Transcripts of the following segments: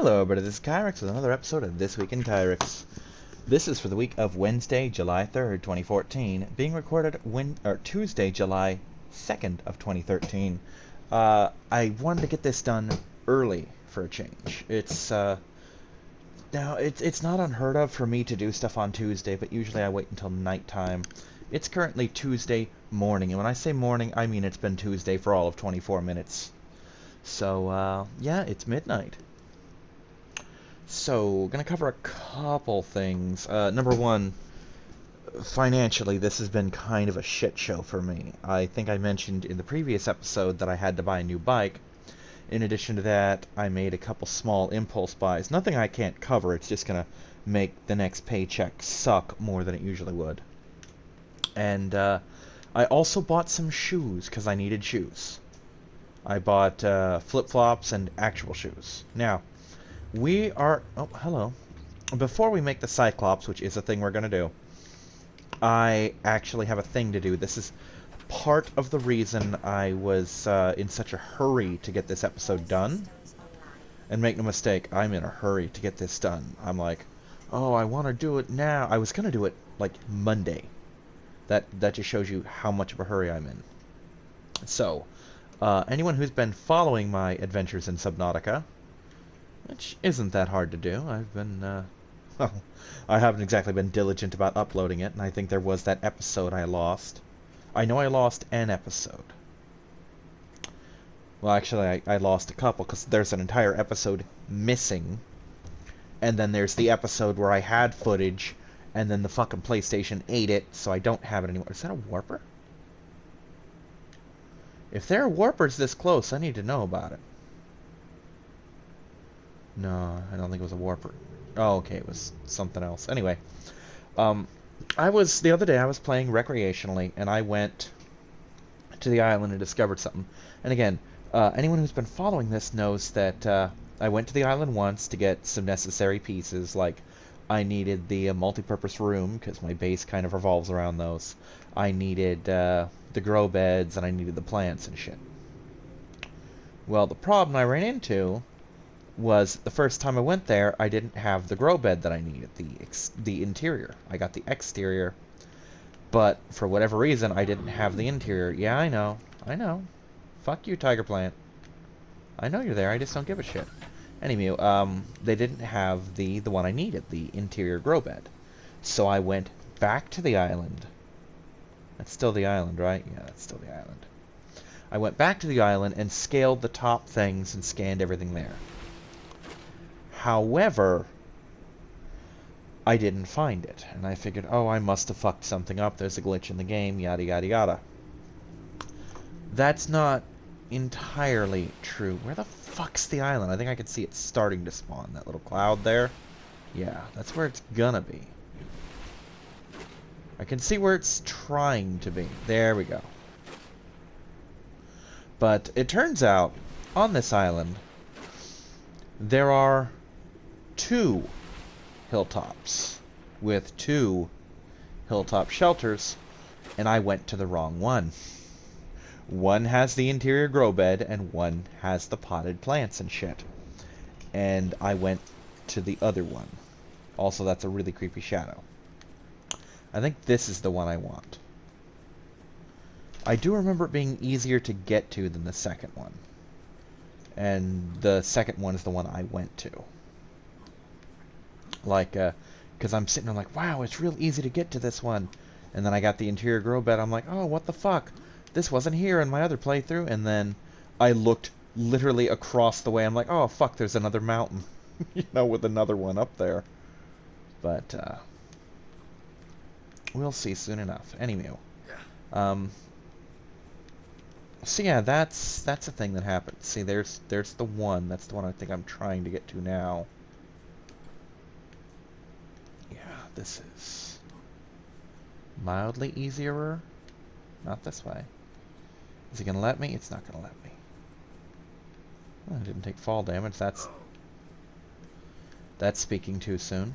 Hello everybody, this is Kyrix with another episode of This Week in Kyrix. This is for the week of Wednesday, July 3rd, 2014, being recorded Tuesday, July 2nd of 2013. I wanted to get this done early for a change. It's not unheard of for me to do stuff on Tuesday, but usually I wait until nighttime. It's currently Tuesday morning, and when I say morning, I mean it's been Tuesday for all of 24 minutes. So, yeah, it's midnight. So, gonna cover a couple things. Number one, financially, this has been kind of a shit show for me. I think I mentioned in the previous episode that I had to buy a new bike. In addition to that, I made a couple small impulse buys. Nothing I can't cover, it's just gonna make the next paycheck suck more than it usually would. And, I also bought some shoes, because I needed shoes. I bought, flip-flops and actual shoes. Now, we are... Oh, hello. Before we make the Cyclops, which is a thing we're going to do, I actually have a thing to do. This is part of the reason I was in such a hurry to get this episode done. And make no mistake, I'm in a hurry to get this done. I'm like, oh, I want to do it now. I was going to do it, like, Monday. That just shows you how much of a hurry I'm in. So, anyone who's been following my adventures in Subnautica, which isn't that hard to do. I've been, well, I haven't exactly been diligent about uploading it, and I think there was that episode I lost. I know I lost an episode. Well, actually, I lost a couple, because there's an entire episode missing, and then there's the episode where I had footage, and then the fucking PlayStation ate it, so I don't have it anymore. Is that a warper? If there are warpers this close, I need to know about it. No, I don't think it was a warper. Oh, okay, it was something else. Anyway, the other day I was playing recreationally, and I went to the island and discovered something. And again, anyone who's been following this knows that I went to the island once to get some necessary pieces, like I needed the multi-purpose room, because my base kind of revolves around those. I needed the grow beds, and I needed the plants and shit. Well, the problem I ran into was the first time I went there, I didn't have the grow bed that I needed, the interior. I got the exterior, but for whatever reason, I didn't have the interior. Yeah, I know. Fuck you, tiger plant. I know you're there, I just don't give a shit. Anyway, they didn't have the one I needed, the interior grow bed. So I went back to the island. That's still the island, right? Yeah, that's still the island. I went back to the island and scaled the top things and scanned everything there. However, I didn't find it, and I figured, oh, I must have fucked something up, there's a glitch in the game, yada yada yada. That's not entirely true. Where the fuck's the island? I think I can see it starting to spawn, that little cloud there. Yeah, that's where it's gonna be. I can see where it's trying to be. There we go. But it turns out, on this island, there are 2 hilltops with 2 hilltop shelters, and I went to the wrong one. One has the interior grow bed, and one has the potted plants and shit. And I went to the other one. Also, that's a really creepy shadow. I think this is the one I want. I do remember it being easier to get to than the second one. And the second one is the one I went to. Like, because I'm sitting there like, wow, it's real easy to get to this one. And then I got the interior grow bed, I'm like, oh, what the fuck? This wasn't here in my other playthrough. And then I looked literally across the way, I'm like, oh, fuck, there's another mountain. You know, with another one up there. But, we'll see soon enough. Anyway, so yeah, that's a thing that happened. See, there's the one. That's the one I think I'm trying to get to now. Yeah, this is mildly easier. Not this way. Is he gonna let me? It's not gonna let me. Well, I didn't take fall damage. That's speaking too soon.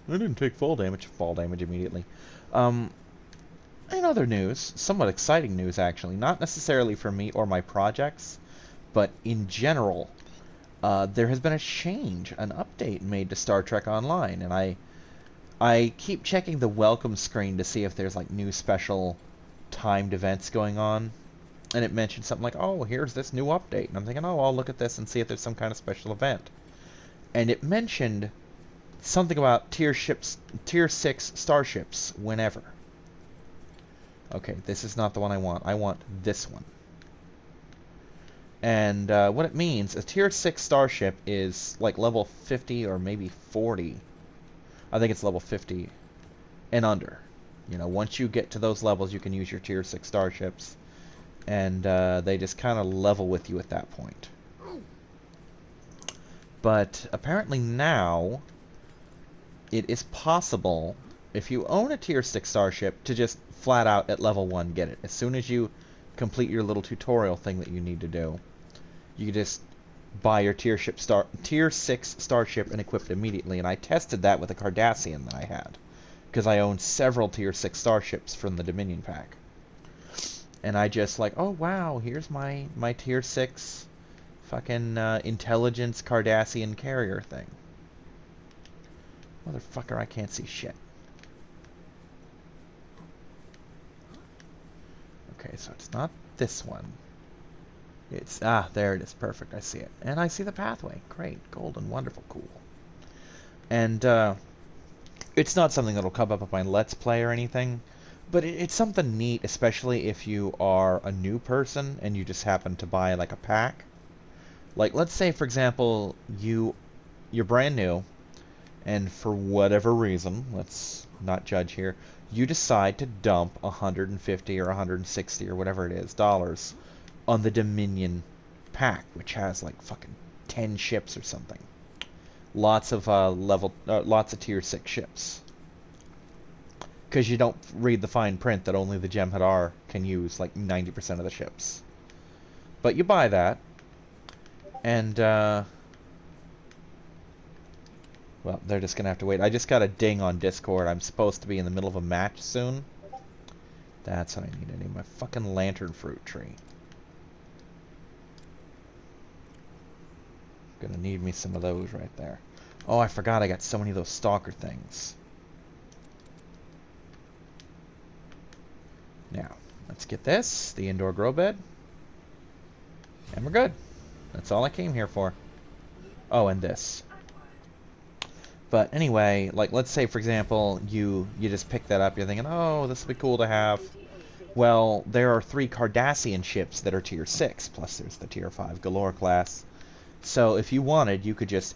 I didn't take fall damage. Fall damage immediately. In other news, somewhat exciting news actually, not necessarily for me or my projects, but in general, there has been a change, an update made to Star Trek Online, and I keep checking the welcome screen to see if there's like new special timed events going on, and it mentioned something like, oh, here's this new update, and I'm thinking, oh, I'll look at this and see if there's some kind of special event. And it mentioned something about tier 6 starships whenever. Okay, this is not the one I want. I want this one. And what it means, a tier 6 starship is like level 50 or maybe 40. I think it's level 50 and under. You know, once you get to those levels, you can use your tier 6 starships. And they just kind of level with you at that point. But apparently now, it is possible, if you own a tier 6 starship, to just flat out at level 1 get it. As soon as you complete your little tutorial thing that you need to do, you can just buy your tier 6 starship and equip it immediately. And I tested that with a Cardassian that I had, because I own several tier 6 starships from the Dominion pack. And I just like, oh wow, here's my tier 6 fucking intelligence Cardassian carrier thing. Motherfucker, I can't see shit. Okay, so it's not this one. It's, there it is. Perfect, I see it. And I see the pathway. Great, golden, wonderful, cool. And it's not something that'll come up on my Let's Play or anything, but it's something neat, especially if you are a new person and you just happen to buy like a pack. Like, let's say, for example, you're brand new, and for whatever reason, let's not judge here, you decide to dump 150 or 160 or whatever it is, dollars on the Dominion pack, which has like fucking 10 ships or something. Lots of lots of tier 6 ships. Because you don't read the fine print that only the Jem'Hadar can use like 90% of the ships. But you buy that, and well, they're just gonna have to wait. I just got a ding on Discord. I'm supposed to be in the middle of a match soon. That's what I need. I need my fucking lantern fruit tree. Gonna need me some of those right there. Oh, I forgot I got so many of those stalker things. Now, let's get this, the indoor grow bed. And we're good. That's all I came here for. Oh, and this. But anyway, like, let's say, for example, you just pick that up. You're thinking, oh, this would be cool to have. Well, there are 3 Cardassian ships that are tier 6, plus there's the tier 5 Galore class. So if you wanted, you could just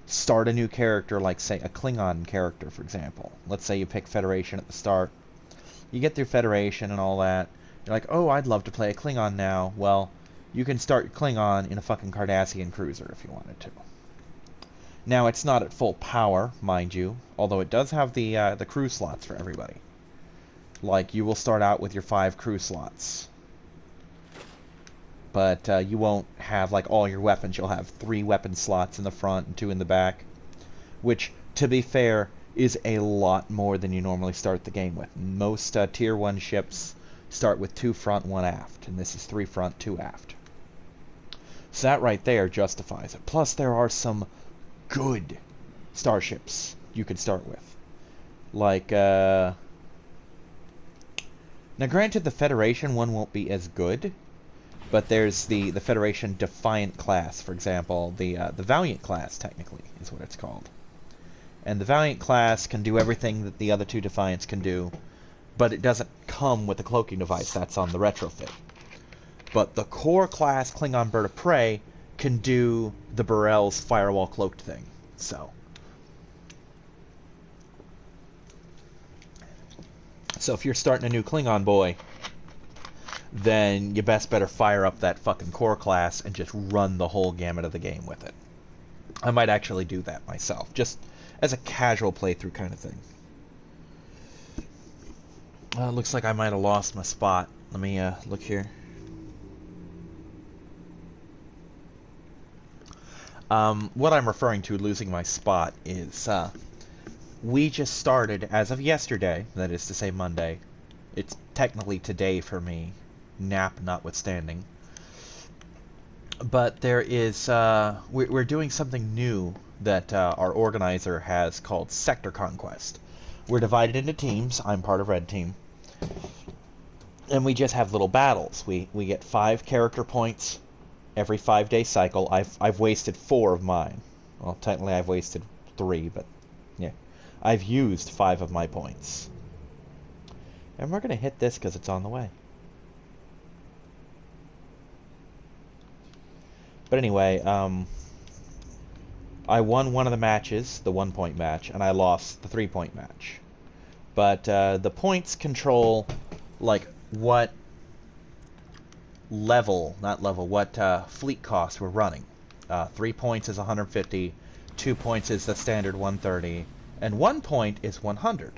start a new character, like, say, a Klingon character, for example. Let's say you pick Federation at the start. You get through Federation and all that. You're like, oh, I'd love to play a Klingon now. Well, you can start Klingon in a fucking Cardassian cruiser if you wanted to. Now, it's not at full power, mind you, although it does have the crew slots for everybody. Like, you will start out with your 5 crew slots. But you won't have, like, all your weapons. You'll have 3 weapon slots in the front and 2 in the back. Which, to be fair, is a lot more than you normally start the game with. Most tier 1 ships start with 2 front, 1 aft. And this is 3 front, 2 aft. So that right there justifies it. Plus, there are some good starships you could start with. Like, now granted, the Federation one won't be as good, but there's the Federation Defiant class, for example. The Valiant class, technically, is what it's called. And the Valiant class can do everything that the other 2 Defiants can do, but it doesn't come with the cloaking device. That's on the retrofit. But the core class Klingon Bird of Prey can do the Burrell's firewall cloaked thing. So if you're starting a new Klingon boy, then you best better fire up that fucking core class and just run the whole gamut of the game with it. I might actually do that myself, just as a casual playthrough kind of thing. Looks like I might have lost my spot. Let me look here. What I'm referring to losing my spot is, we just started, as of yesterday, that is to say Monday. It's technically today for me, nap notwithstanding. But there is, we're doing something new that our organizer has called Sector Conquest. We're divided into teams. I'm part of Red Team. And we just have little battles. We get 5 character points every 5-day cycle. I've wasted 4 of mine. Well, technically I've wasted 3, but yeah. I've used 5 of my points. And we're going to hit this because it's on the way. But anyway, I won one of the matches, the 1-point match, and I lost the 3-point match. But the points control, like, what level, not level, what fleet cost we're running. 3 points is 150, 2 points is the standard 130, and 1 point is 100.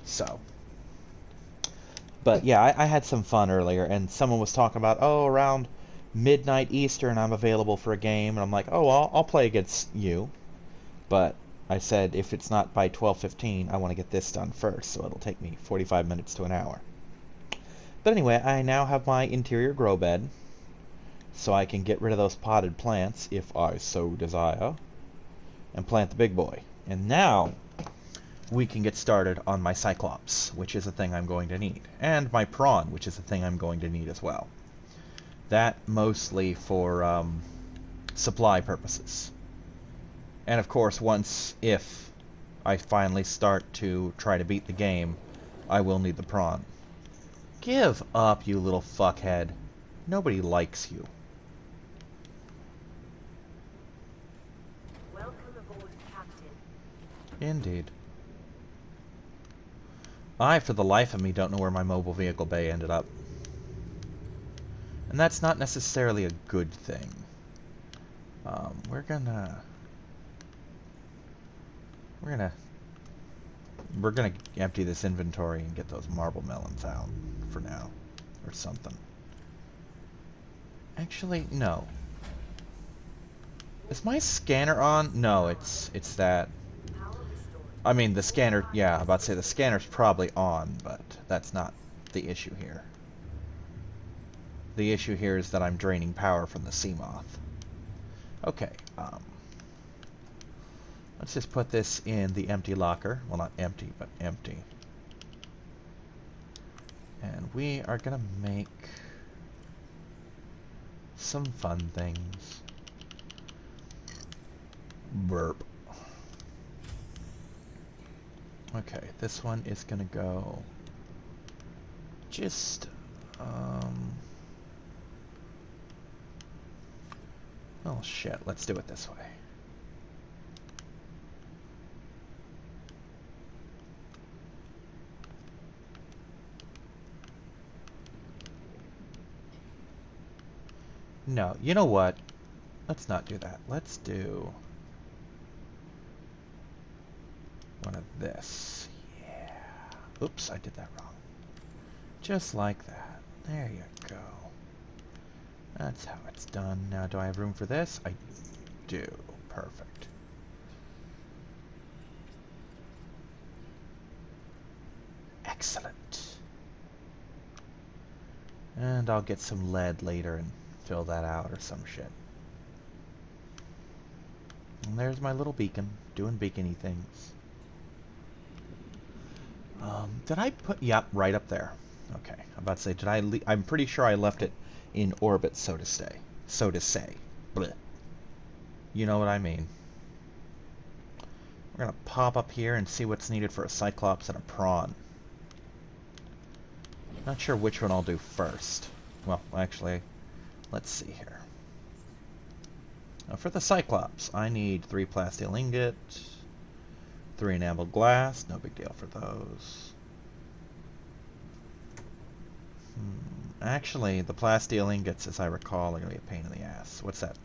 So. But yeah, I had some fun earlier, and someone was talking about, oh, around midnight Eastern I'm available for a game, and I'm like, oh, I'll play against you. But I said if it's not by 12:15, I want to get this done first, so it'll take me 45 minutes to an hour. But anyway, I now have my interior grow bed, so I can get rid of those potted plants if I so desire, and plant the big boy. And now we can get started on my Cyclops, which is a thing I'm going to need, and my prawn, which is a thing I'm going to need as well. That mostly for supply purposes. And of course, if I finally start to try to beat the game, I will need the prawn. Give up, you little fuckhead. Nobody likes you. Welcome aboard, Captain. Indeed. I, for the life of me, don't know where my mobile vehicle bay ended up. And that's not necessarily a good thing. We're gonna empty this inventory and get those marble melons out for now, or something. Actually, no. Is my scanner on? No, it's that. I mean, the scanner, yeah, I'm about to say the scanner's probably on, but that's not the issue here. The issue here is that I'm draining power from the Seamoth. Okay, let's just put this in the empty locker. Well, not empty, but empty. And we are gonna make some fun things. Burp. Okay, this one is gonna go just, oh shit, let's do it this way. No, you know what? Let's not do that. Let's do one of this. Yeah. Oops, I did that wrong. Just like that. There you go. That's how it's done. Now, do I have room for this? I do. Perfect. Excellent. And I'll get some lead later and fill that out or some shit. And there's my little beacon, doing beacony things. Did I put... Yep, right up there. Okay, I'm about to say, did I... I'm pretty sure I left it in orbit, so to say. So to say. Blech. You know what I mean. We're gonna pop up here and see what's needed for a Cyclops and a prawn. Not sure which one I'll do first. Well, actually, let's see here. Now for the Cyclops, I need 3 plasteel ingot, 3 enameled glass, no big deal for those. Actually, the plasteel ingots, as I recall, are going to be a pain in the ass. What's that?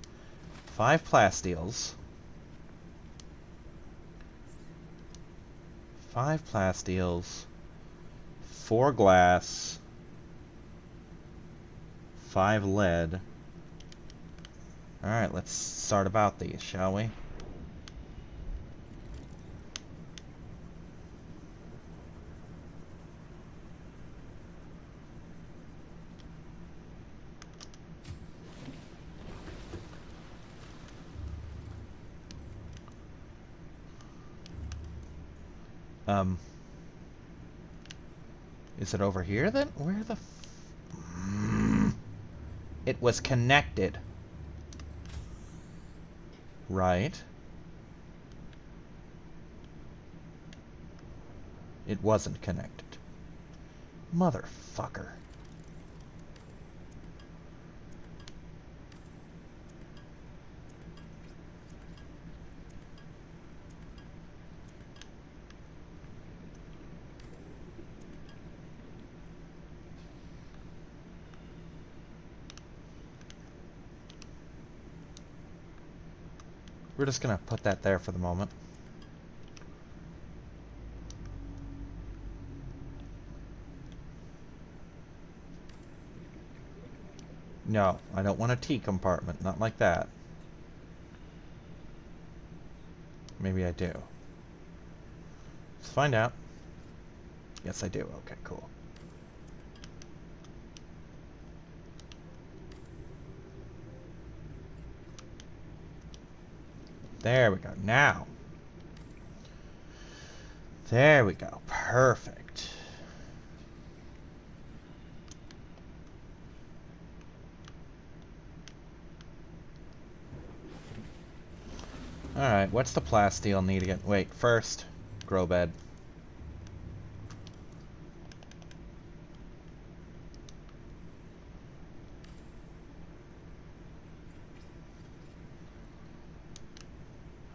5 plasteels. 5 plasteels. 4 glass. 5 lead. Alright, let's start about these, shall we? Um, is it over here then? Where the It was connected. Right. It wasn't connected. Motherfucker. We're just gonna put that there for the moment. No, I don't want a tea compartment. Not like that. Maybe I do. Let's find out. Yes, I do. Okay, cool. There we go. Now. There we go. Perfect. Alright, what's the plasteel need again? Wait, first, grow bed.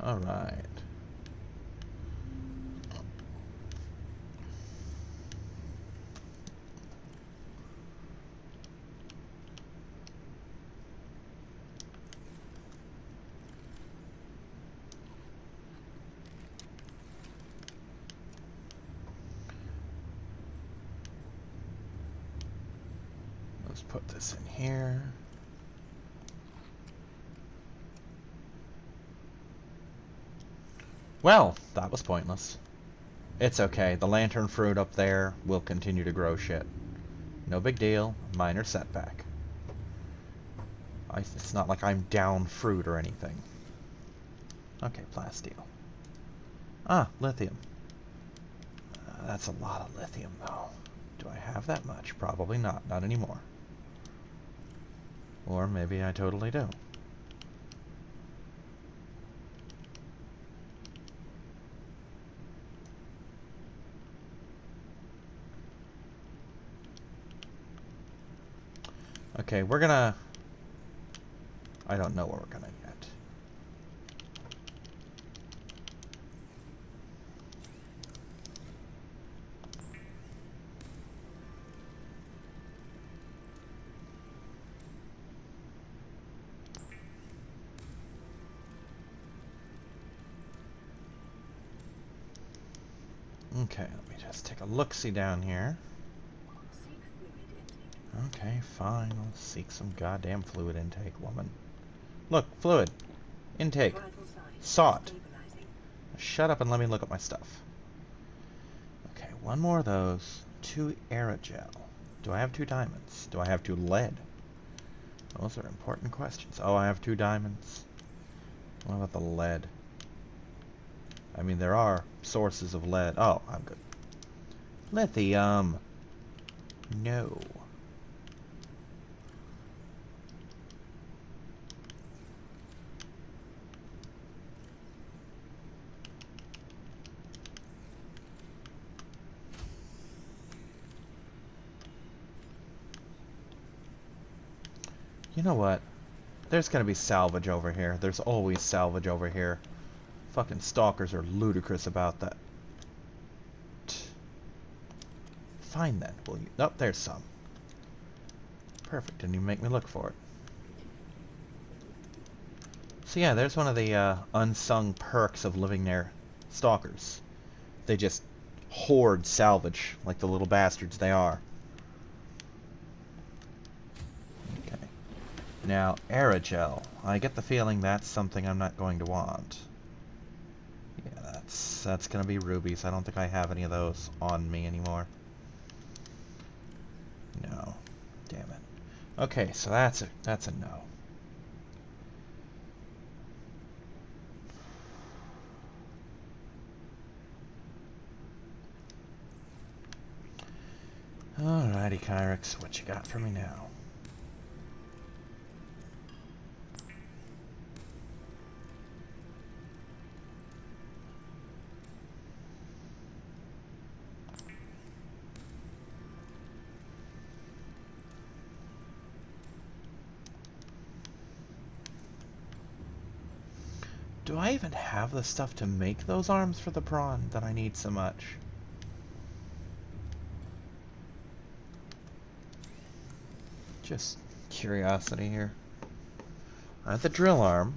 Alright. Let's put this in here. Well, that was pointless. It's okay. The lantern fruit up there will continue to grow shit. No big deal. Minor setback. It's not like I'm down fruit or anything. Okay, plasteel. Ah, lithium. That's a lot of lithium, though. Do I have that much? Probably not. Not anymore. Or maybe I totally do. Okay, we're gonna... I don't know what we're gonna get. Okay, let me just take a look-see down here. Okay, fine. I'll seek some goddamn fluid intake, woman. Look, fluid. Intake. Sought. Shut up and let me look at my stuff. Okay, one more of those. 2 aerogel. Do I have 2 diamonds? Do I have 2 lead? Those are important questions. Oh, I have 2 diamonds. What about the lead? I mean, there are sources of lead. Oh, I'm good. Lithium. No. You know what? There's gonna be salvage over here. There's always salvage over here. Fucking stalkers are ludicrous about that. Fine then, will you? Oh, there's some. Perfect, didn't even make me look for it. So yeah, there's one of the unsung perks of living near stalkers. They just hoard salvage like the little bastards they are. Okay. Now, aerogel. I get the feeling that's something I'm not going to want. Yeah, that's gonna be rubies. I don't think I have any of those on me anymore. No. Damn it. Okay, so that's a no. Alrighty, Kyrix, what you got for me now? Do I even have the stuff to make those arms for the prawn that I need so much? Just curiosity here. I have the drill arm.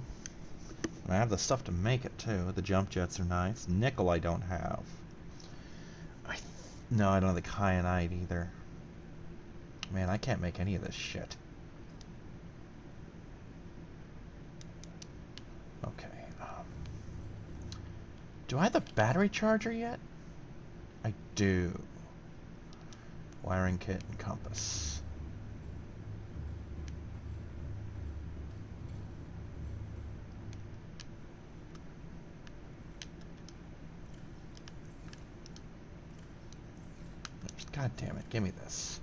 And I have the stuff to make it too. The jump jets are nice. Nickel I don't have. No, I don't have the kyanite either. Man, I can't make any of this shit. Okay. Do I have the battery charger yet? I do. Wiring kit and compass. God damn it, give me this.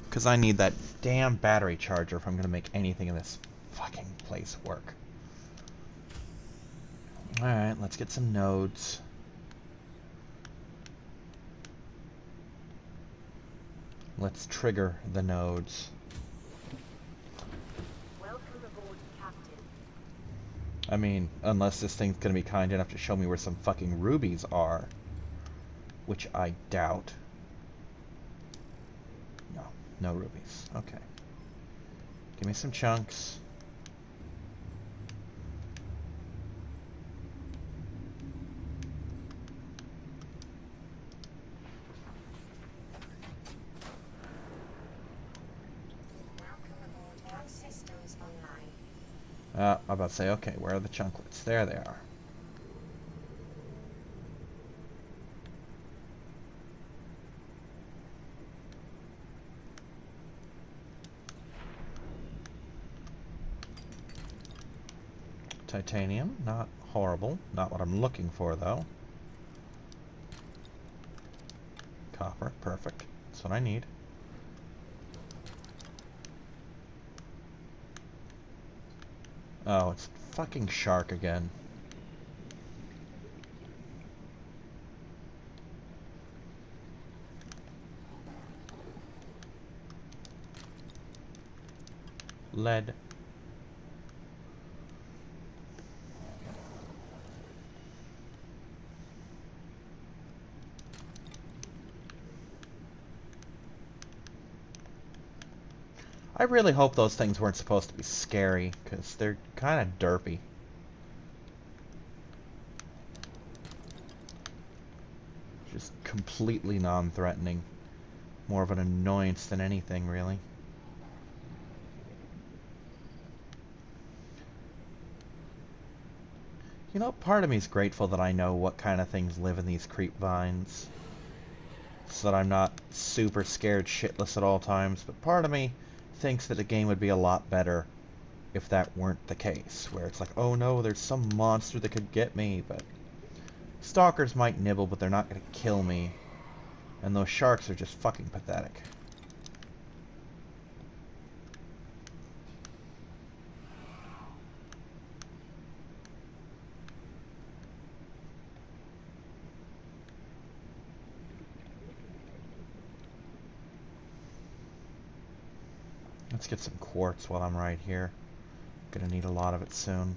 Because I need that damn battery charger if I'm going to make anything in this fucking place work. Alright, let's get some nodes. Let's trigger the nodes. Welcome aboard, Captain. I mean, unless this thing's going to be kind enough to show me where some fucking rubies are. Which I doubt. No rubies. Okay. Give me some chunks. I'm about to say, okay, where are the chunklets? There they are. Titanium, not horrible. Not what I'm looking for, though. Copper, perfect. That's what I need. Oh, it's fucking shark again. Lead. I really hope those things weren't supposed to be scary, because they're kind of derpy. Just completely non-threatening. More of an annoyance than anything, really. You know, part of me is grateful that I know what kind of things live in these creep vines. So that I'm not super scared shitless at all times, but part of me thinks that the game would be a lot better if that weren't the case, where it's like, oh no, there's some monster that could get me, but stalkers might nibble, but they're not going to kill me, and those sharks are just fucking pathetic. Let's get some quartz while I'm right here. Gonna need a lot of it soon.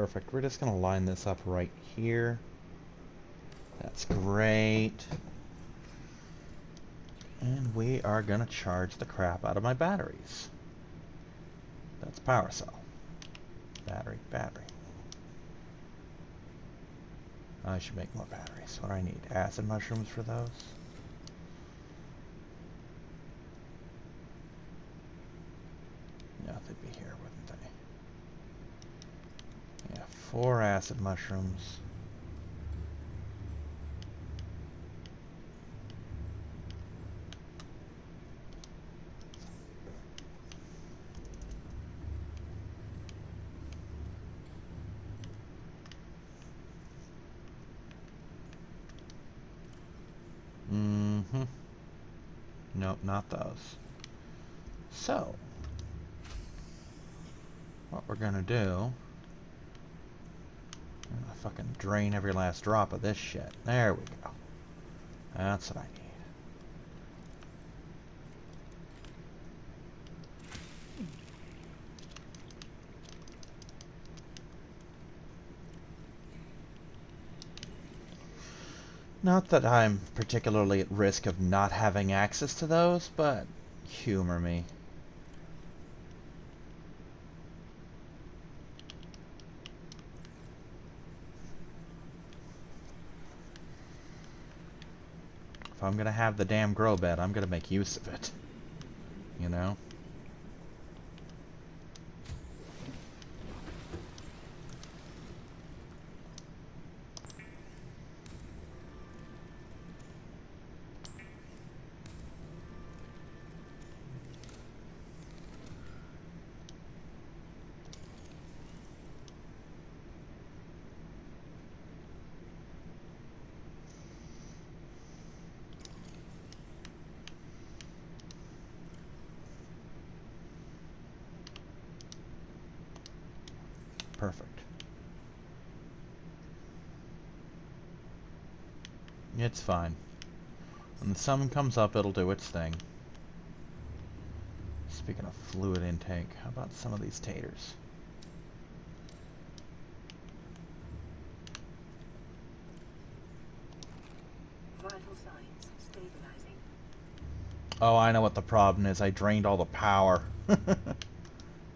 Perfect. We're just going to line this up right here. That's great. And we are going to charge the crap out of my batteries. That's power cell. Battery, battery. I should make more batteries. What do I need? Acid mushrooms for those? No, they'd be here, wouldn't they? Yeah, 4 acid mushrooms. Mm-hmm. Nope, not those. So, what we're gonna do... I'm gonna fucking drain every last drop of this shit. There we go. That's what I need. Not that I'm particularly at risk of not having access to those, but humor me. If I'm gonna have the damn grow bed, I'm gonna make use of it. You know? Perfect. It's fine. When the sun comes up, it'll do its thing. Speaking of fluid intake, how about some of these taters? Vital signs stabilizing. Oh, I know what the problem is. I drained all the power.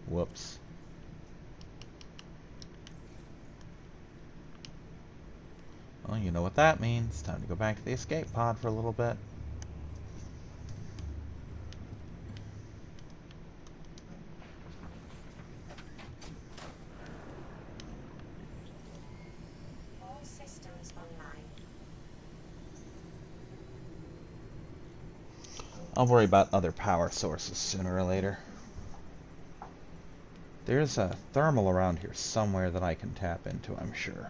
Whoops. Well, you know what that means. Time to go back to the escape pod for a little bit. All systems online. I'll worry about other power sources sooner or later. There's a thermal around here somewhere that I can tap into, I'm sure.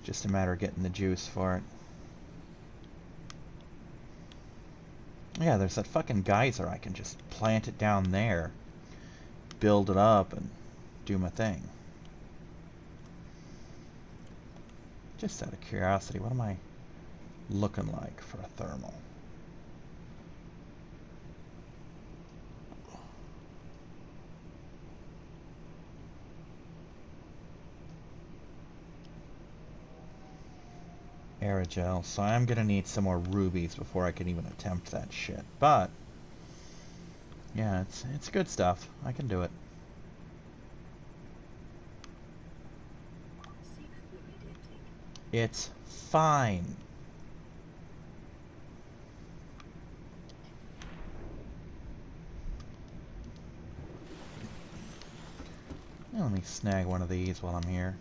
Just a matter of getting the juice for it. Yeah, there's that fucking geyser. I can just plant it down there, build it up, and do my thing. Just out of curiosity, what am I looking like for a thermal? Aerogel, so I'm gonna need some more rubies before I can even attempt that shit. But yeah, it's good stuff. I can do it. Seek fluid intake. It's fine. Let me snag one of these while I'm here.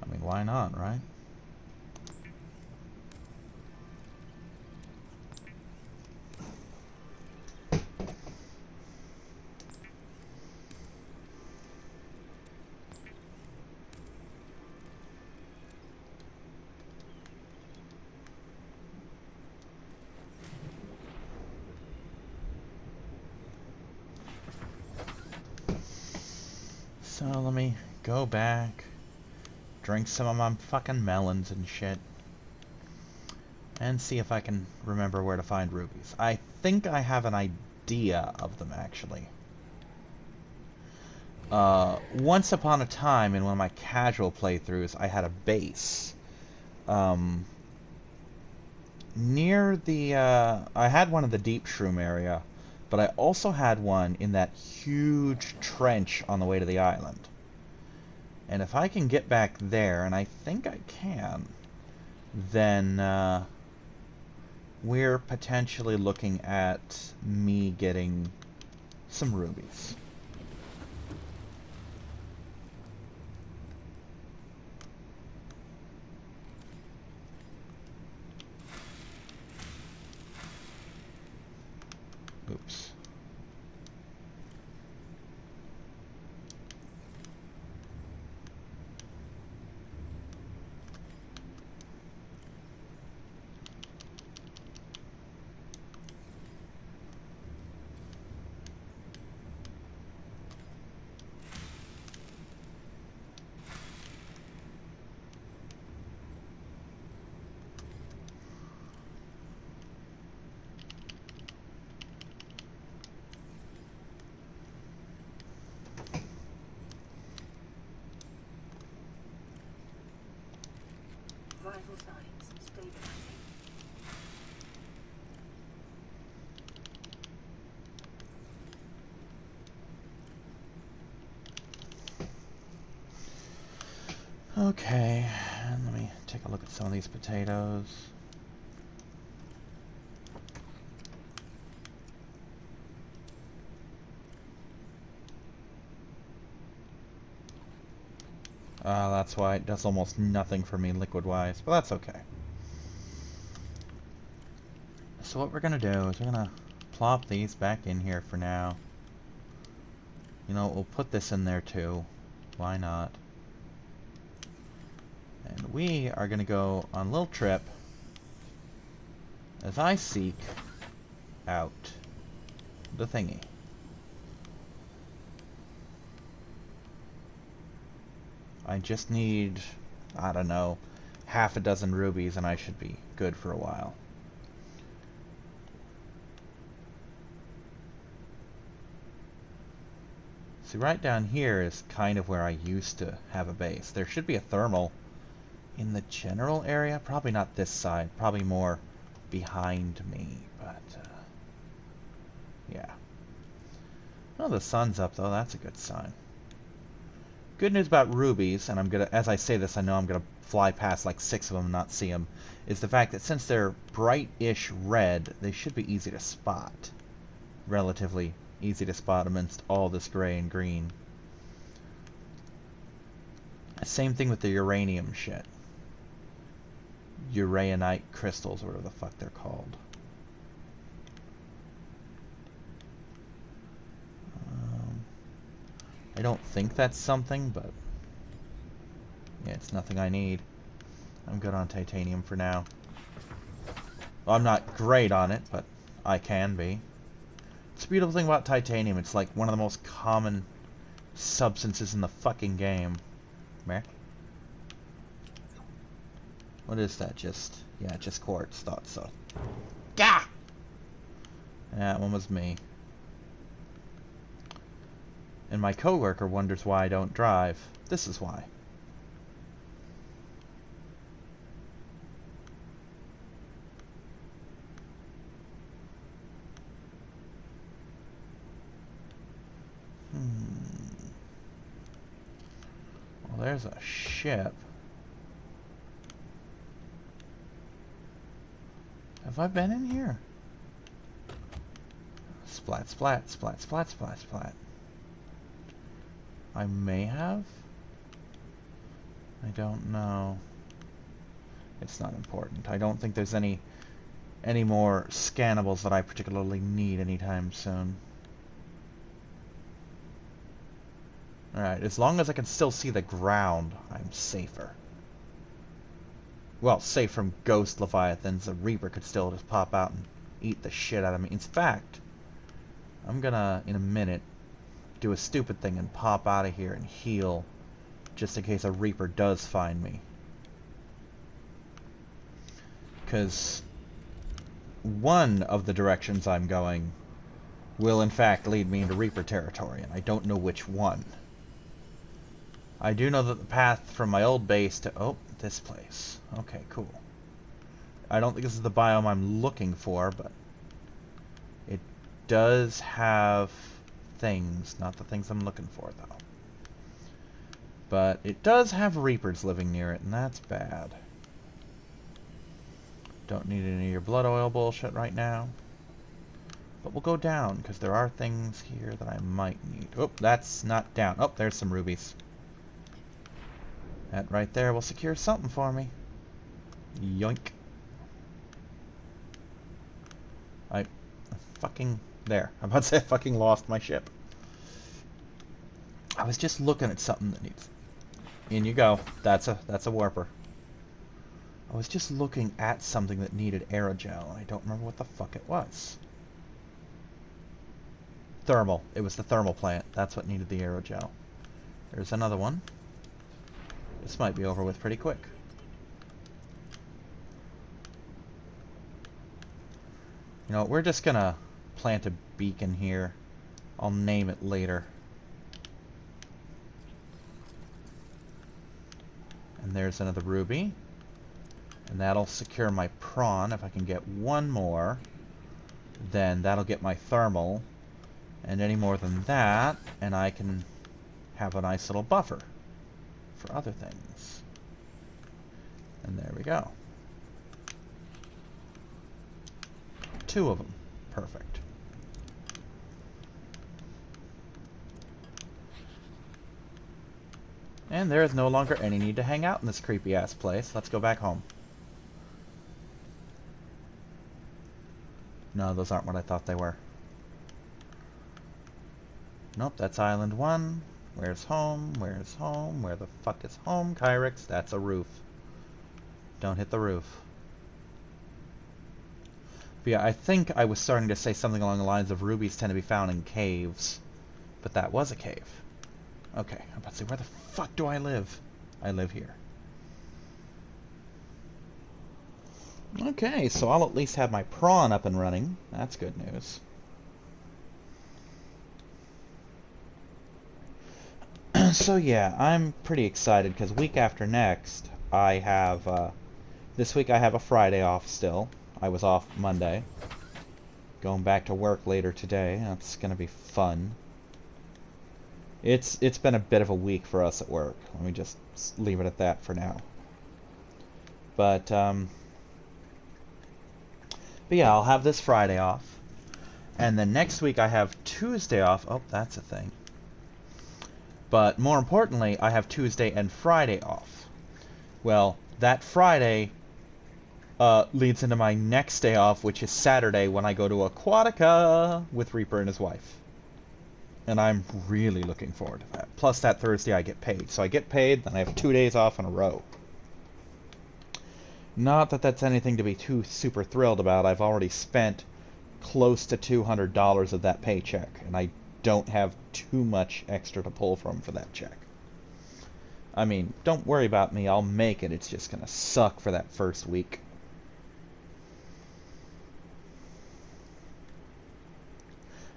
I mean, why not, right? So let me go back, drink some of my fucking melons and shit, and see if I can remember where to find rubies. I think I have an idea of them, actually. Once upon a time, in one of my casual playthroughs, I had a base. Um, Near the, I had one in the deep shroom area, but I also had one in that huge trench on the way to the island. And if I can get back there, and I think I can, then we're potentially looking at me getting some rubies. Oops. Vital signs stabilizing. Okay, and let me take a look at some of these potatoes. That's why it does almost nothing for me liquid-wise, but that's okay. So what we're gonna do is we're gonna plop these back in here for now. You know, we'll put this in there too. Why not? And we are gonna go on a little trip as I seek out the thingy. I just need, I don't know, half a dozen rubies and I should be good for a while. See, right down here is kind of where I used to have a base. There should be a thermal in the general area. Probably not this side. Probably more behind me. But, yeah. Well, the sun's up, though. That's a good sign. Good news about rubies, and I'm gonna, as I say this, I know I'm gonna fly past like 6 of them and not see them, is the fact that since they're bright-ish red, they should be easy to spot. Relatively easy to spot amidst all this gray and green. Same thing with the uranium shit. Uraninite crystals, or whatever the fuck they're called. I don't think that's something, but yeah, it's nothing I need. I'm good on titanium for now. Well, I'm not great on it, but I can be. It's a beautiful thing about titanium. It's like one of the most common substances in the fucking game. Meh. What is that? Yeah, just quartz. Thought so. Gah! Yeah, that one was me. And my coworker wonders why I don't drive. This is why. Well, there's a ship. Have I been in here? Splat, splat, splat, splat, splat, splat. I may have? I don't know. It's not important. I don't think there's any more scannables that I particularly need anytime soon. Alright, as long as I can still see the ground, I'm safer. Well, safe from ghost leviathans. The Reaper could still just pop out and eat the shit out of me. In fact, I'm gonna, in a minute, do a stupid thing and pop out of here and heal, just in case a Reaper does find me. Because one of the directions I'm going will in fact lead me into Reaper territory, and I don't know which one. I do know that the path from my old base to... Oh, this place. Okay, cool. I don't think this is the biome I'm looking for, but... It does have things. Not the things I'm looking for, though. But it does have reapers living near it, and that's bad. Don't need any of your blood oil bullshit right now. But we'll go down, because there are things here that I might need. Oh, that's not down. Oh, there's some rubies. That right there will secure something for me. Yoink. I fucking... There. I'm about to say I fucking lost my ship. I was just looking at something that needs... In you go. That's a warper. I was just looking at something that needed aerogel, and I don't remember what the fuck it was. Thermal. It was the thermal plant. That's what needed the aerogel. There's another one. This might be over with pretty quick. You know, we're just gonna plant a beacon here. I'll name it later. And there's another ruby. And that'll secure my prawn. If I can get one more, then that'll get my thermal. And any more than that, and I can have a nice little buffer for other things. And there we go. 2 of them. Perfect. And there is no longer any need to hang out in this creepy-ass place. Let's go back home. No, those aren't what I thought they were. Nope, that's Island 1. Where's home? Where's home? Where the fuck is home? Kyrix, that's a roof. Don't hit the roof. But yeah, I think I was starting to say something along the lines of rubies tend to be found in caves. But that was a cave. Okay, I'm about to say, where the fuck do I live? I live here. Okay, so I'll at least have my prawn up and running. That's good news. So yeah, I'm pretty excited because week after next, I have, this week I have a Friday off still. I was off Monday. Going back to work later today. That's gonna be fun. It's been a bit of a week for us at work. Let me just leave it at that for now. But yeah, I'll have this Friday off. And then next week I have Tuesday off. Oh, that's a thing. But more importantly, I have Tuesday and Friday off. Well, that Friday leads into my next day off, which is Saturday, when I go to Aquatica with Reaper and his wife. And I'm really looking forward to that. Plus that Thursday I get paid. So I get paid, then I have 2 days off in a row. Not that that's anything to be too super thrilled about. I've already spent close to $200 of that paycheck, and I don't have too much extra to pull from for that check. I mean, don't worry about me, I'll make it. It's just gonna suck for that first week.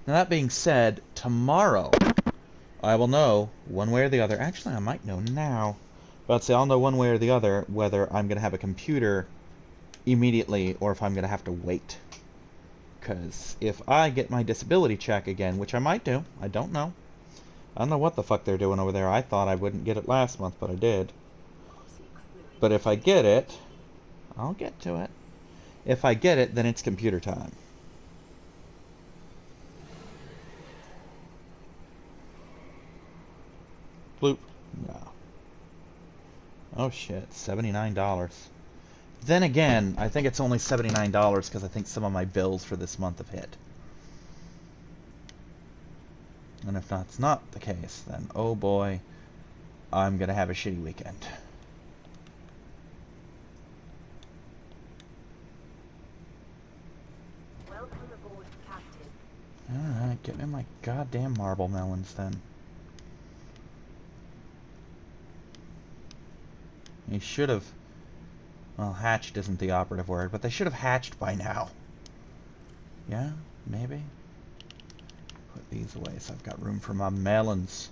Now that being said, tomorrow I will know one way or the other. Actually, I might know now. But I'd say I'll know one way or the other whether I'm gonna have a computer immediately or if I'm gonna have to wait. Because if I get my disability check again, which I might do, I don't know. I don't know what the fuck they're doing over there. I thought I wouldn't get it last month, but I did. But if I get it, I'll get to it. If I get it, then it's computer time. Bloop. No. Oh shit, $79. Then again, I think it's only $79 because I think some of my bills for this month have hit. And if that's not the case, then oh boy, I'm gonna have a shitty weekend. Welcome aboard, Captain. Alright, get me my goddamn marble melons then. He should have... Well, hatched isn't the operative word, but they should have hatched by now. Yeah, maybe? Put these away so I've got room for my melons.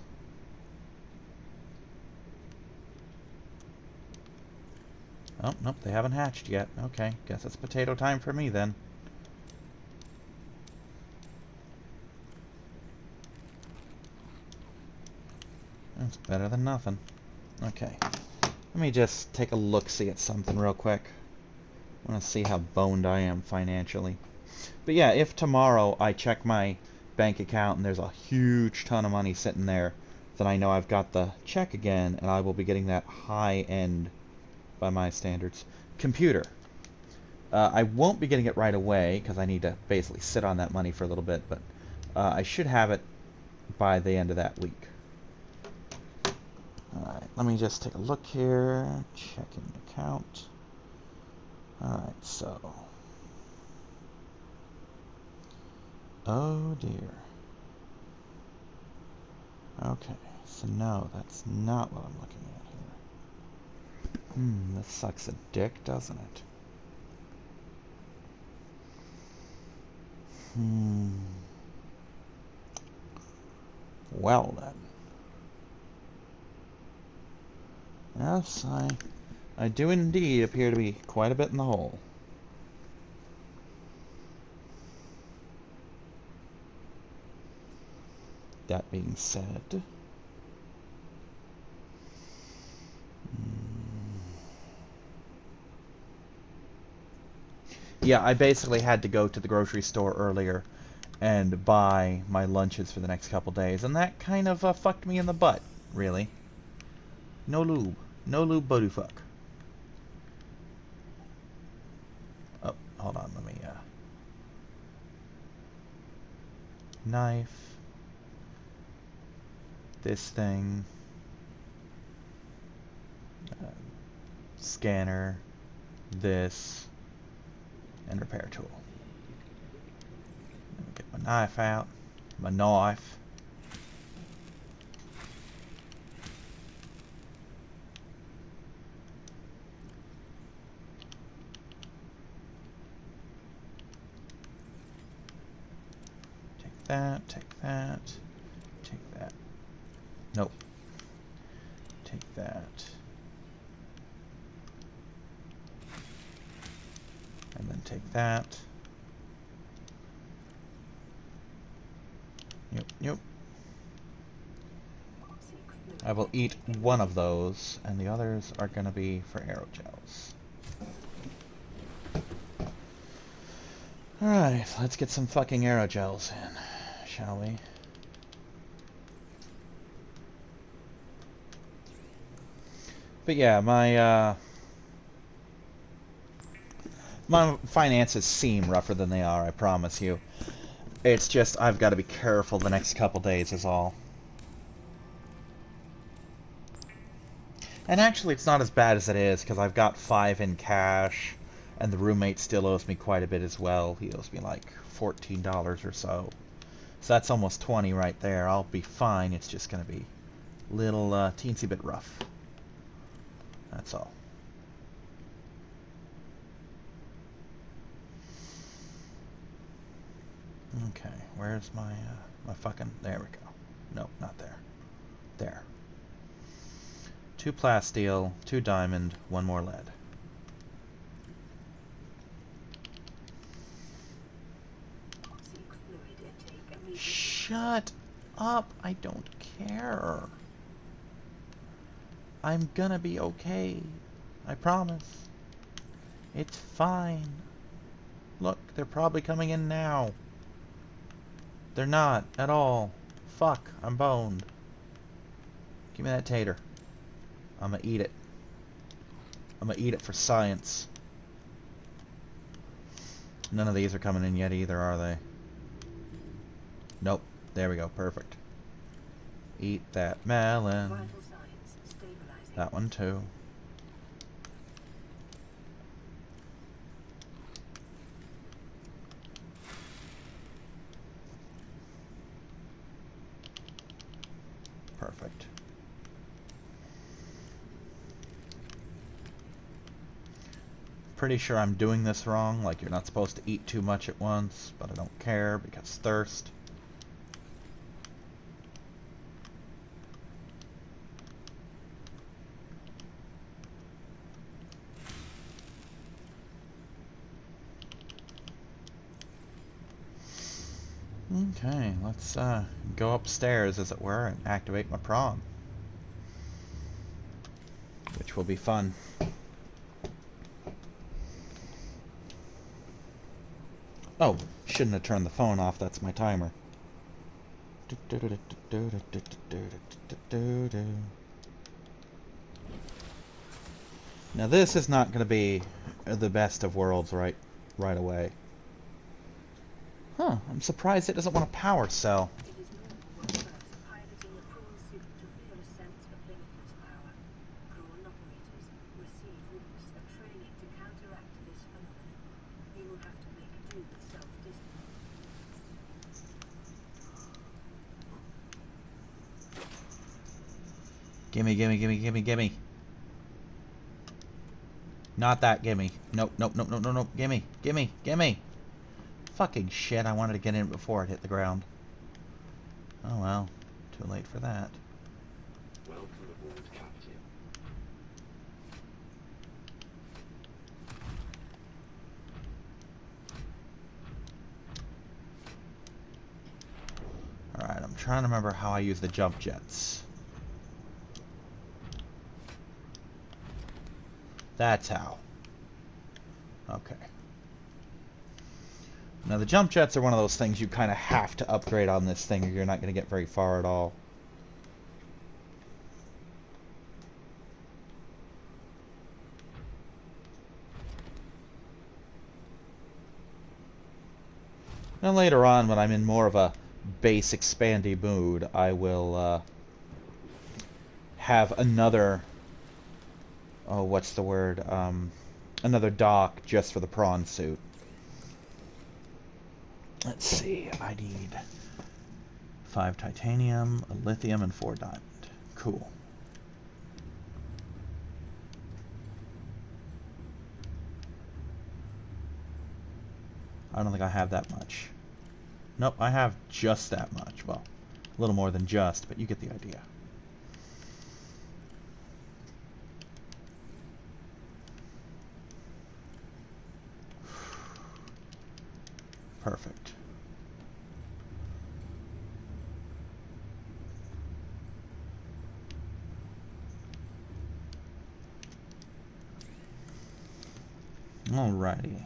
Oh, nope, they haven't hatched yet. Okay, guess it's potato time for me then. That's better than nothing. Okay. Let me just take a look-see at something real quick. I want to see how boned I am financially. But yeah, if tomorrow I check my bank account and there's a huge ton of money sitting there, then I know I've got the check again, and I will be getting that high-end, by my standards, computer. I won't be getting it right away, because I need to basically sit on that money for a little bit, but I should have it by the end of that week. Alright, let me just take a look here. Checking account. Alright, so. Oh dear. Okay, so no, that's not what I'm looking at here. This sucks a dick, doesn't it? Well then. Yes, I do indeed appear to be quite a bit in the hole. That being said... Yeah, I basically had to go to the grocery store earlier and buy my lunches for the next couple days, and that kind of fucked me in the butt, really. No lube. No lube buddy fuck. Oh, hold on, let me, knife. This thing. Scanner. This. And repair tool. Get my knife out. My knife. Take that, take that, take that. Nope. Take that. And then take that. Yep. I will eat one of those, and the others are gonna be for aerogels. Alright, let's get some fucking aerogels in, shall we? But yeah, my finances seem rougher than they are, I promise you. It's just, I've got to be careful the next couple days is all. And actually, it's not as bad as it is, because I've got 5 in cash, and the roommate still owes me quite a bit as well. He owes me like $14 or so. So that's almost 20 right there. I'll be fine. It's just going to be a little teensy bit rough. That's all. Okay, where's my fucking... There we go. Nope, not there. There. 2 plasteel, 2 diamond, 1 more lead. Shut up! I don't care. I'm gonna be okay. I promise. It's fine. Look, they're probably coming in now. They're not at all. Fuck, I'm boned. Give me that tater. I'm gonna eat it. I'm gonna eat it for science. None of these are coming in yet either, are they? Nope. There we go. Perfect. Eat that melon. That one too. Perfect. Pretty sure I'm doing this wrong, like you're not supposed to eat too much at once, but I don't care because thirst. Okay, let's go upstairs, as it were, and activate my prawn. Which will be fun. Oh, shouldn't have turned the phone off, that's my timer. Now this is not going to be the best of worlds right away. Huh, I'm surprised it doesn't want a power cell. It is known for experts piloting the prawn suit to feel a sense of limitless power. Prawn operators receive rubies for training to counteract this phenomenon. You will have to make do with self-discipline. Gimme, gimme, gimme, gimme, gimme. Not that gimme. Nope, nope, nope, nope, nope, nope. Gimme, gimme, gimme. Fucking shit, I wanted to get in before it hit the ground. Oh well, too late for that. Welcome aboard, Captain. Alright, I'm trying to remember how I use the jump jets. That's how. Okay. Now the jump jets are one of those things you kind of have to upgrade on this thing or you're not going to get very far at all. Now later on, when I'm in more of a base expandy mood, I will have another, oh, what's the word, another dock just for the prawn suit. Let's see, I need 5 titanium, a lithium, and 4 diamond. Cool. I don't think I have that much. Nope, I have just that much. Well, a little more than just, but you get the idea. Perfect. Alrighty.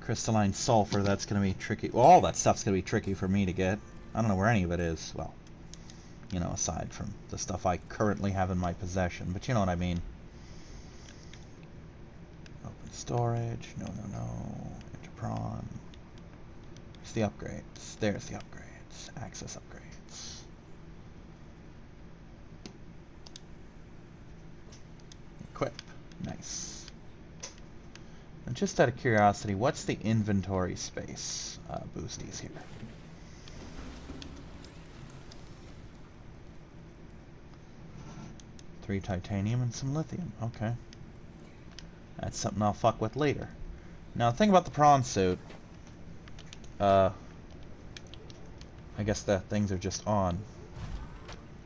Crystalline sulfur, that's going to be tricky. Well, all that stuff's going to be tricky for me to get. I don't know where any of it is. Well, you know, aside from the stuff I currently have in my possession. But you know what I mean. Open storage. No, no, no. Enter prawn. There's the upgrades. There's the upgrades. Access upgrades. Equip. Nice. And just out of curiosity, what's the inventory space boosties here? Three titanium and some lithium. Okay. That's something I'll fuck with later. Now, the thing about the prawn suit, I guess the things are just on.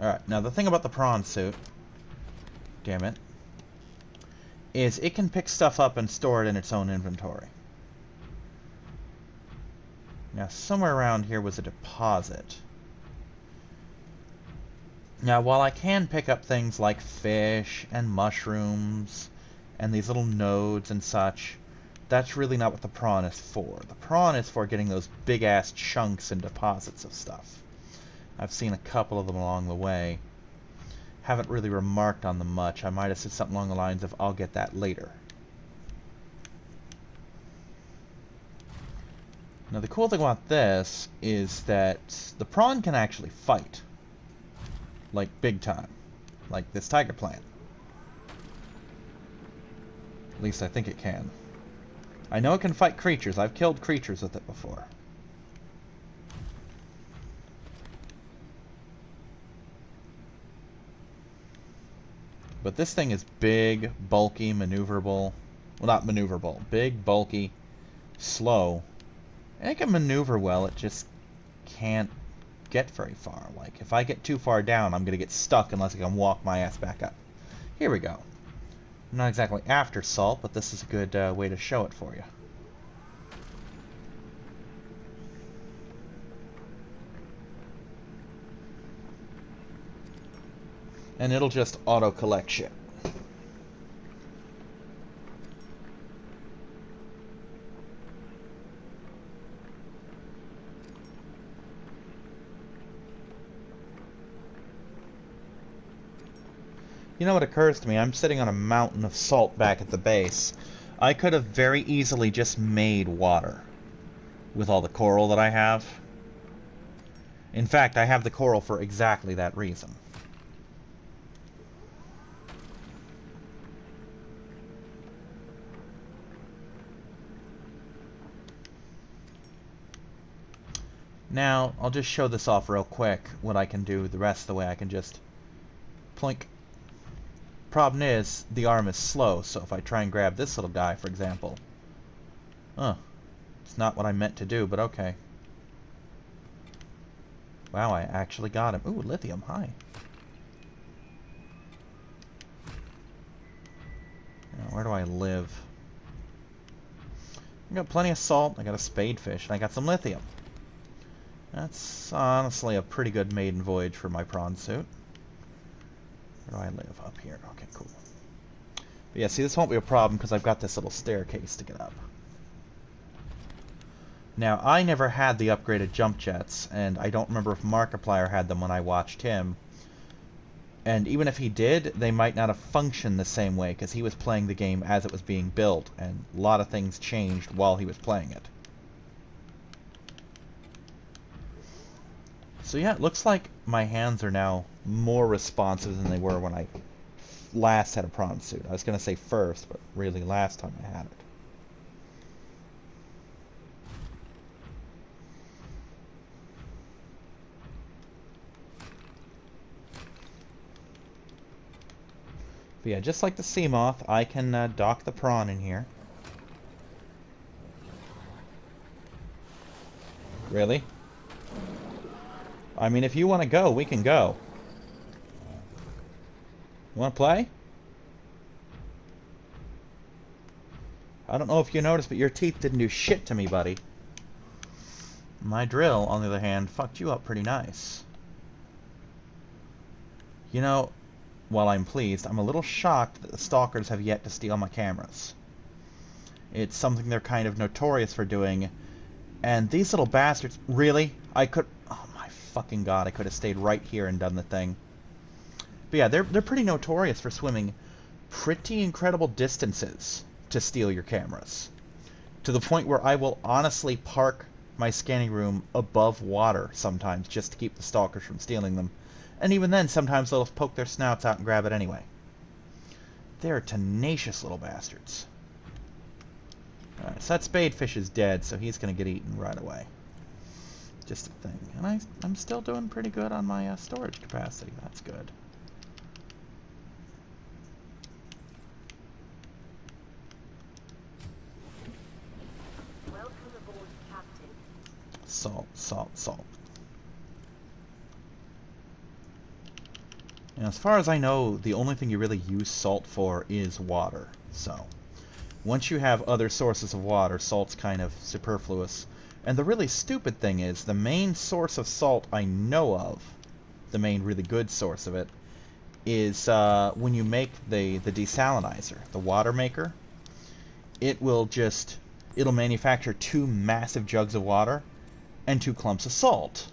Alright, now the thing about the prawn suit, damn it, is it can pick stuff up and store it in its own inventory. Now, somewhere around here was a deposit. Now, while I can pick up things like fish and mushrooms and these little nodes and such, that's really not what the prawn is for. The prawn is for getting those big-ass chunks and deposits of stuff. I've seen a couple of them along the way. Haven't really remarked on them much. I might have said something along the lines of, I'll get that later. Now the cool thing about this is that the prawn can actually fight. Like big time. Like this tiger plant. At least I think it can. I know it can fight creatures. I've killed creatures with it before. But this thing is big, bulky, maneuverable. Well, not maneuverable. Big, bulky, slow. And it can maneuver well, it just can't get very far. Like, if I get too far down, I'm going to get stuck unless I can walk my ass back up. Here we go. I'm not exactly after salt, but this is a good way to show it for you. and it'll just auto-collect shit. You know what occurs to me? I'm sitting on a mountain of salt back at the base. I could have very easily just made water with all the coral that I have. In fact, I have the coral for exactly that reason. Now, I'll just show this off real quick, what I can do the rest of the way. I can just plink. Problem is, the arm is slow, so if I try and grab this little guy, for example... it's not what I meant to do, but okay. Wow, I actually got him. Ooh, lithium, hi. Now, where do I live? I got plenty of salt, I got a spadefish, and I got some lithium. That's honestly a pretty good maiden voyage for my prawn suit. Where do I live? Up here. Okay, cool. But yeah, see, this won't be a problem because I've got this little staircase to get up. Now, I never had the upgraded jump jets, and I don't remember if Markiplier had them when I watched him. And even if he did, they might not have functioned the same way because he was playing the game as it was being built, and a lot of things changed while he was playing it. So yeah, it looks like my hands are now more responsive than they were when I last had a prawn suit. I was going to say first, but really last time I had it. But yeah, just like the sea moth, I can dock the prawn in here. Really? I mean, if you want to go, we can go. You want to play? I don't know if you noticed, but your teeth didn't do shit to me, buddy. My drill, on the other hand, fucked you up pretty nice. You know, while I'm pleased, I'm a little shocked that the stalkers have yet to steal my cameras. It's something they're kind of notorious for doing. And these little bastards... Really? I could... Oh my fucking god, I could have stayed right here and done the thing. But yeah, they're pretty notorious for swimming pretty incredible distances to steal your cameras. To the point where I will honestly park my scanning room above water sometimes just to keep the stalkers from stealing them. And even then, sometimes they'll poke their snouts out and grab it anyway. They're tenacious little bastards. Alright, so that spadefish is dead, so he's going to get eaten right away. Just a thing. And I'm still doing pretty good on my storage capacity. That's good. Welcome aboard, Captain. Salt, salt, salt. And as far as I know, the only thing you really use salt for is water. So, once you have other sources of water, salt's kind of superfluous. And the really stupid thing is, the main source of salt I know of, the main really good source of it, is when you make the desalinizer, the water maker. It'll manufacture 2 massive jugs of water and 2 clumps of salt.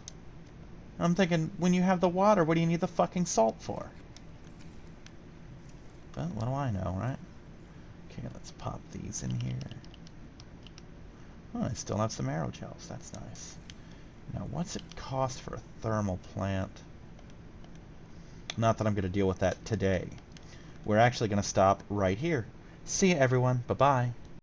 I'm thinking, when you have the water, what do you need the fucking salt for? But what do I know, right? Okay, let's pop these in here. Oh, I still have some aerogels. That's nice. Now, what's it cost for a thermal plant? Not that I'm going to deal with that today. We're actually going to stop right here. See ya, everyone. Bye-bye.